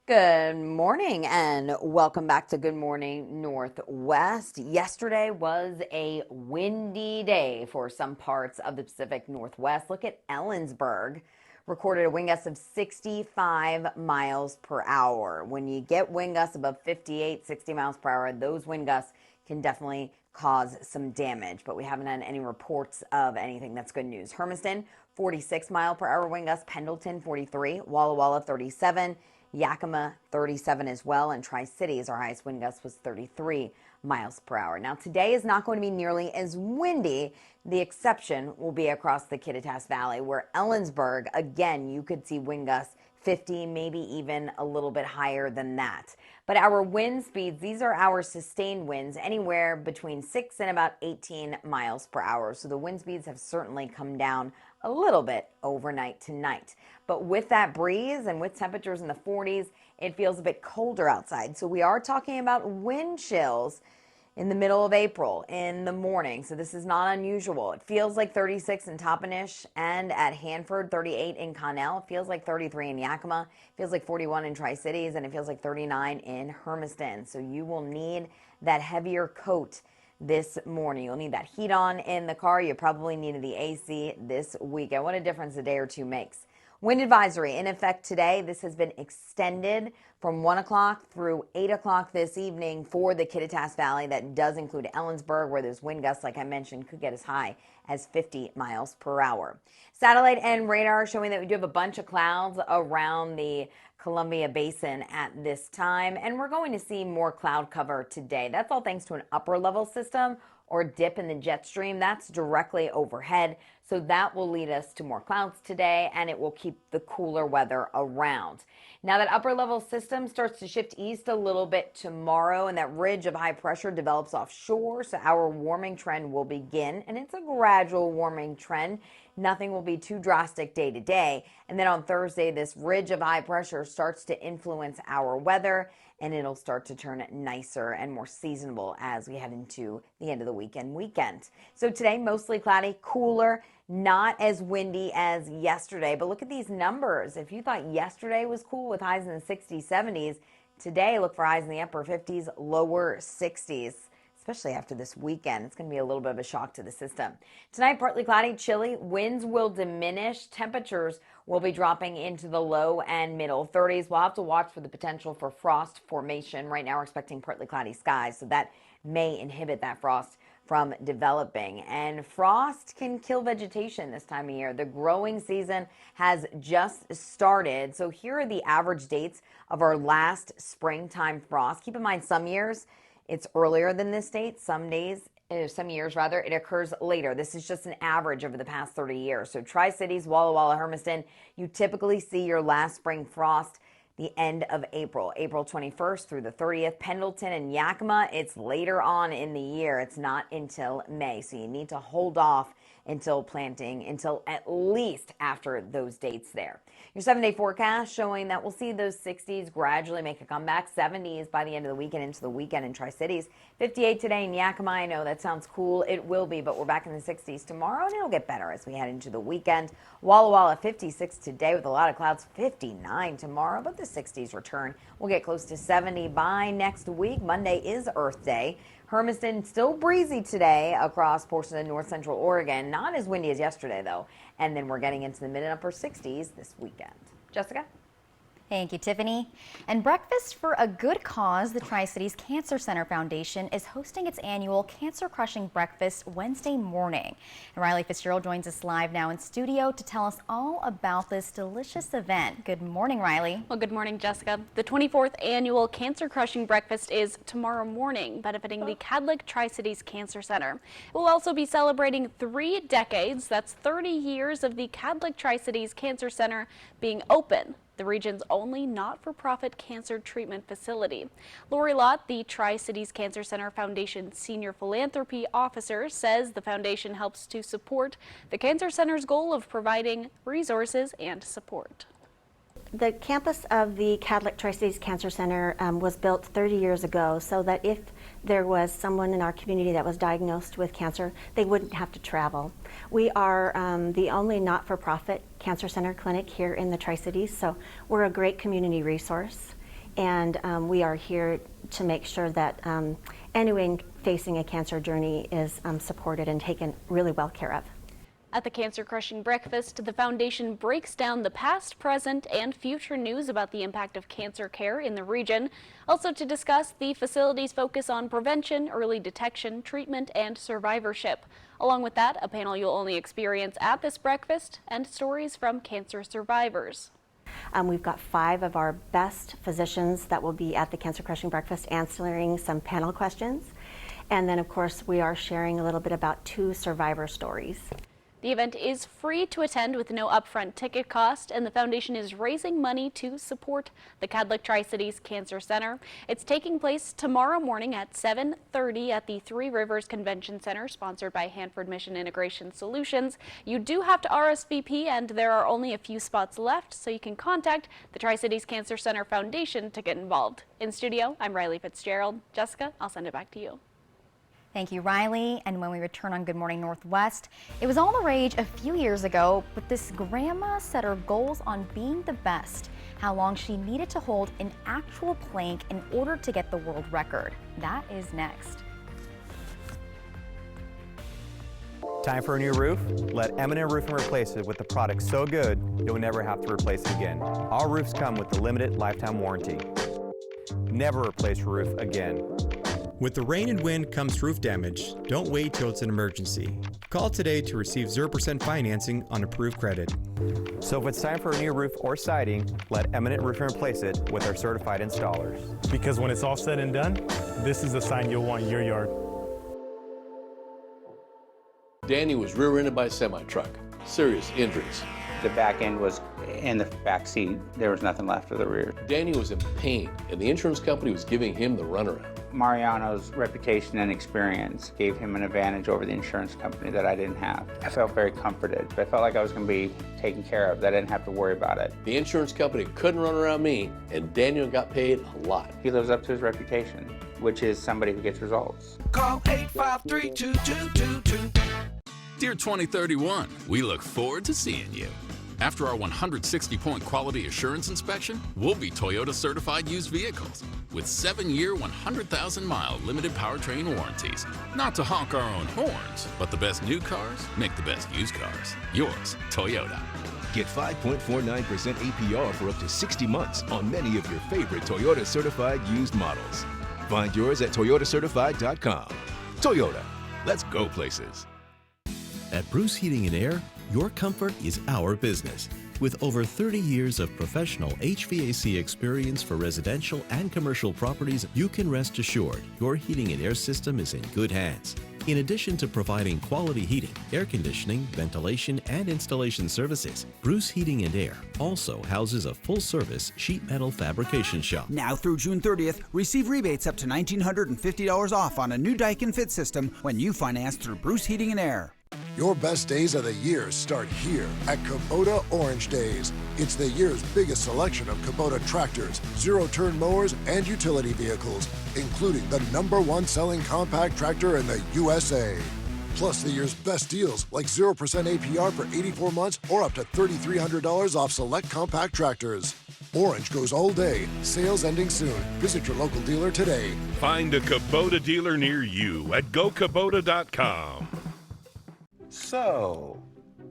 Good morning and welcome back to Good Morning Northwest. Yesterday was a windy day for some parts of the Pacific Northwest. Look at Ellensburg. Recorded a wind gust of 65 miles per hour. When you get wind gusts above 58, 60 miles per hour, those wind gusts can definitely cause some damage, but we haven't had any reports of anything. That's good news. Hermiston, 46 mile per hour wind gusts. Pendleton, 43. Walla Walla, 37. Yakima, 37 as well. And Tri-Cities, our highest wind gust was 33 miles per hour. Now, today is not going to be nearly as windy. The exception will be across the Kittitas Valley, where Ellensburg, again, you could see wind gusts 50, maybe even a little bit higher than that. But our wind speeds, these are our sustained winds, anywhere between 6 and about 18 miles per hour. So the wind speeds have certainly come down a little bit overnight tonight. But with that breeze and with temperatures in the 40s, it feels a bit colder outside. So we are talking about wind chills in the middle of April in the morning. So this is not unusual. It feels like 36 in Toppenish and at Hanford, 38 in Connell. It feels like 33 in Yakima. It feels like 41 in Tri-Cities, and it feels like 39 in Hermiston. So you will need that heavier coat this morning. You'll need that heat on in the car. You probably needed the AC this weekend. What a difference a day or two makes. Wind advisory in effect today. This has been extended from 1 o'clock through 8 o'clock this evening for the Kittitas Valley. That does include Ellensburg, where those wind gusts, like I mentioned, could get as high as 50 miles per hour. Satellite and radar showing that we do have a bunch of clouds around the Columbia Basin at this time, and we're going to see more cloud cover today. That's all thanks to an upper level system or dip in the jet stream that's directly overhead. So that will lead us to more clouds today, and it will keep the cooler weather around. Now that upper level system starts to shift east a little bit tomorrow, and that ridge of high pressure develops offshore. So our warming trend will begin, and it's a gradual warming trend. Nothing will be too drastic day to day. And then on Thursday, this ridge of high pressure starts to influence our weather, and it'll start to turn nicer and more seasonable as we head into the end of the weekend. So today, mostly cloudy, cooler, not as windy as yesterday. But look at these numbers. If you thought yesterday was cool with highs in the 60s, 70s, today look for highs in the upper 50s, lower 60s. Especially after this weekend. It's going to be a little bit of a shock to the system. Tonight, partly cloudy, chilly. Winds will diminish. Temperatures will be dropping into the low and middle 30s. We'll have to watch for the potential for frost formation. Right now, we're expecting partly cloudy skies, so that may inhibit that frost from developing. And frost can kill vegetation this time of year. The growing season has just started. So here are the average dates of our last springtime frost. Keep in mind, some years it's earlier than this date. Some days some years rather, it occurs later. This is just an average over the past 30 years. So Tri-Cities, Walla Walla, Hermiston, you typically see your last spring frost the end of April 21st through the 30th. Pendleton and Yakima, it's later on in the year. It's not until May. So you need to hold off until planting until at least after those dates there. Your 7-day forecast showing that we'll see those 60s gradually make a comeback. 70s by the end of the weekend into the weekend in Tri-Cities. 58 today in Yakima. I know that sounds cool. It will be, but we're back in the 60s tomorrow, and it'll get better as we head into the weekend. Walla Walla 56 today with a lot of clouds. 59 tomorrow, but the 60s return. We'll get close to 70 by next week. Monday is Earth Day. Hermiston still breezy today across portions of north central Oregon. Not as windy as yesterday, though. And then we're getting into the mid and upper 60s this weekend. Jessica? Thank you, Tiffany. And Breakfast for a Good Cause, the Tri-Cities Cancer Center Foundation is hosting its annual Cancer Crushing Breakfast Wednesday morning. And Riley Fitzgerald joins us live now in studio to tell us all about this delicious event. Good morning, Riley. Well, good morning, Jessica. The 24th annual Cancer Crushing Breakfast is tomorrow morning, benefiting the Cadlick Tri-Cities Cancer Center. We'll also be celebrating 3 decades, that's 30 years of the Cadlick Tri-Cities Cancer Center being open, the region's only not-for-profit cancer treatment facility. Lori Lott, the Tri-Cities Cancer Center Foundation Senior Philanthropy Officer, says the foundation helps to support the Cancer Center's goal of providing resources and support. The campus of the Cadlick Tri-Cities Cancer Center was built 30 years ago so that if there was someone in our community that was diagnosed with cancer, they wouldn't have to travel. We are the only not-for-profit cancer center clinic here in the Tri-Cities, so we're a great community resource, and we are here to make sure that anyone facing a cancer journey is supported and taken really well care of. At the Cancer Crushing Breakfast, the foundation breaks down the past, present, and future news about the impact of cancer care in the region. Also to discuss the facility's focus on prevention, early detection, treatment, and survivorship. Along with that, a panel you'll only experience at this breakfast and stories from cancer survivors. We've got 5 of our best physicians that will be at the Cancer Crushing Breakfast answering some panel questions. And then, of course, we are sharing a little bit about 2 survivor stories. The event is free to attend with no upfront ticket cost, and the foundation is raising money to support the Cadlick Tri-Cities Cancer Center. It's taking place tomorrow morning at 7:30 at the Three Rivers Convention Center, sponsored by Hanford Mission Integration Solutions. You do have to RSVP, and there are only a few spots left, so you can contact the Tri-Cities Cancer Center Foundation to get involved. In studio, I'm Riley Fitzgerald. Jessica, I'll send it back to you. Thank you, Riley. And when we return on Good Morning Northwest, it was all the rage a few years ago, but this grandma set her goals on being the best. How long she needed to hold an actual plank in order to get the world record. That is next. Time for a new roof? Let Eminent Roofing replace it with a product so good you'll never have to replace it again. Our roofs come with a limited lifetime warranty. Never replace your roof again. With the rain and wind comes roof damage. Don't wait till it's an emergency. Call today to receive 0% financing on approved credit. So if it's time for a new roof or siding, let Eminent Roofing replace it with our certified installers. Because when it's all said and done, this is the sign you'll want in your yard. Danny was rear-ended by a semi-truck. Serious injuries. The back end was in the back seat. There was nothing left of the rear. Danny was in pain, and the insurance company was giving him the runaround. Mariano's reputation and experience gave him an advantage over the insurance company that I didn't have. I felt very comforted. I felt like I was going to be taken care of, that I didn't have to worry about it. The insurance company couldn't run around me, and Daniel got paid a lot. He lives up to his reputation, which is somebody who gets results. Call 853-2222. Dear 2031, we look forward to seeing you. After our 160-point quality assurance inspection, we'll be Toyota certified used vehicles with 7-year, 100,000-mile limited powertrain warranties. Not to honk our own horns, but the best new cars make the best used cars. Yours, Toyota. Get 5.49% APR for up to 60 months on many of your favorite Toyota certified used models. Find yours at toyotacertified.com. Toyota, let's go places. At Bruce Heating and Air, your comfort is our business. With over 30 years of professional HVAC experience for residential and commercial properties, you can rest assured your heating and air system is in good hands. In addition to providing quality heating, air conditioning, ventilation, and installation services, Bruce Heating and Air also houses a full-service sheet metal fabrication shop. Now through June 30th, receive rebates up to $1,950 off on a new Daikin Fit system when you finance through Bruce Heating and Air. Your best days of the year start here at Kubota Orange Days. It's the year's biggest selection of Kubota tractors, zero-turn mowers, and utility vehicles, including the #1 selling compact tractor in the USA. Plus the year's best deals like 0% APR for 84 months or up to $3,300 off select compact tractors. Orange goes all day. Sales ending soon. Visit your local dealer today. Find a Kubota dealer near you at gokubota.com. So,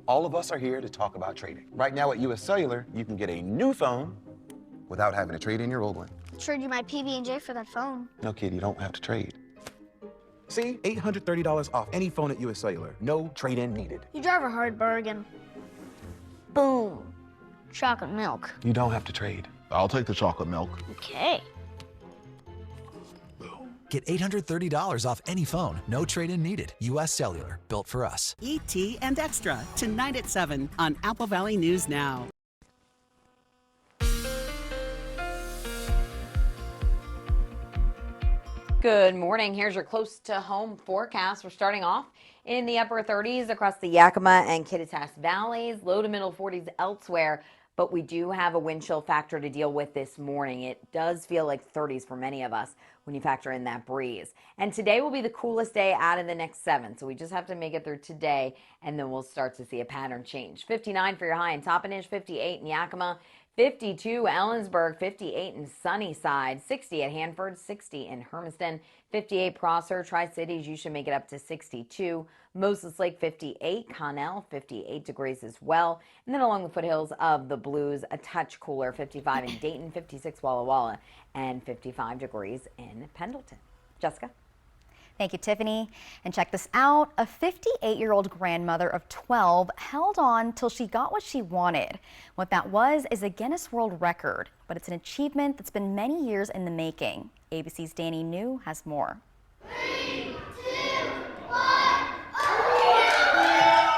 all of us are here to talk about trading. Right now at US Cellular, you can get a new phone without having to trade in your old one. Trade you my PB&J for that phone. No, kid, you don't have to trade. See, $830 off any phone at US Cellular. No trade-in needed. You drive a hard bargain. Boom. Chocolate milk. You don't have to trade. I'll take the chocolate milk. Okay. Get $830 off any phone. No trade-in needed. US Cellular. Built for us. E.T. and Extra. Tonight at 7 on Apple Valley News Now. Good morning. Here's your close to home forecast. We're starting off in the upper 30s across the Yakima and Kittitas valleys, low to middle 40s elsewhere. But we do have a wind chill factor to deal with this morning. It does feel like 30s for many of us when you factor in that breeze. And today will be the coolest day out of the next 7. So we just have to make it through today, and then we'll start to see a pattern change. 59 for your high in Toppenish, 58 in Yakima, 52 Ellensburg, 58 in Sunnyside, 60 at Hanford, 60 in Hermiston, 58 Prosser, Tri-Cities, you should make it up to 62. Moses Lake, 58, Connell, 58 degrees as well. And then along the foothills of the Blues, a touch cooler, 55 in Dayton, 56 Walla Walla, and 55 degrees in Pendleton. Jessica? Thank you, Tiffany. And check this out. A 58-year-old grandmother of 12 held on till she got what she wanted. What that was is a Guinness World Record, but it's an achievement that's been many years in the making. ABC's Danny New has more. 3, 2, 1.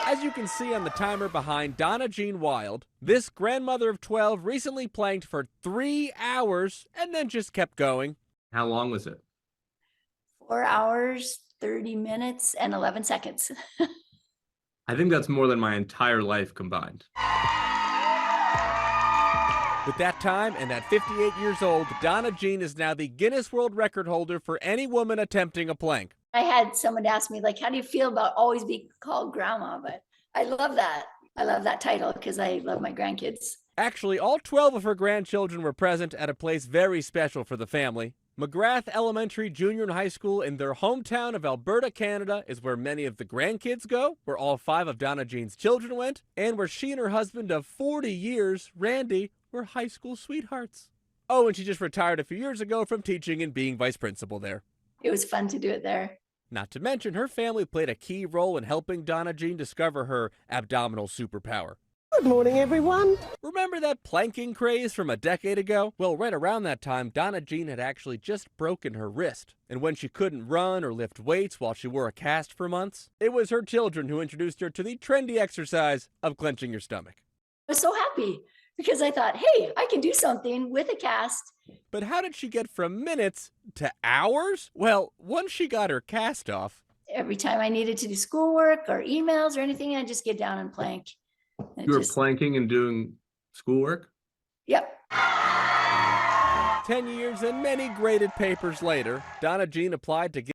As you can see on the timer behind Donna Jean Wild, this grandmother of 12 recently planked for 3 hours and then just kept going. How long was it? 4 hours, 30 minutes, and 11 seconds. I think that's more than my entire life combined. With that time and at 58 years old, Donna Jean is now the Guinness World Record holder for any woman attempting a plank. I had someone ask me, like, how do you feel about always being called grandma? But I love that. I love that title because I love my grandkids. Actually, all 12 of her grandchildren were present at a place very special for the family. McGrath Elementary Junior and High School in their hometown of Alberta, Canada is where many of the grandkids go, where all 5 of Donna Jean's children went, and where she and her husband of 40 years, Randy, were high school sweethearts. Oh, and she just retired a few years ago from teaching and being vice principal there. It was fun to do it there. Not to mention, her family played a key role in helping Donna Jean discover her abdominal superpower. Good morning, everyone. Remember that planking craze from a decade ago? Well, right around that time, Donna Jean had actually just broken her wrist. And when she couldn't run or lift weights while she wore a cast for months, it was her children who introduced her to the trendy exercise of clenching your stomach. I was so happy because I thought, hey, I can do something with a cast. But how did she get from minutes to hours? Well, once she got her cast off. Every time I needed to do schoolwork or emails or anything, I'd just get down and plank. You were planking and doing schoolwork? Yep. 10 years and many graded papers later, Donna Jean applied to get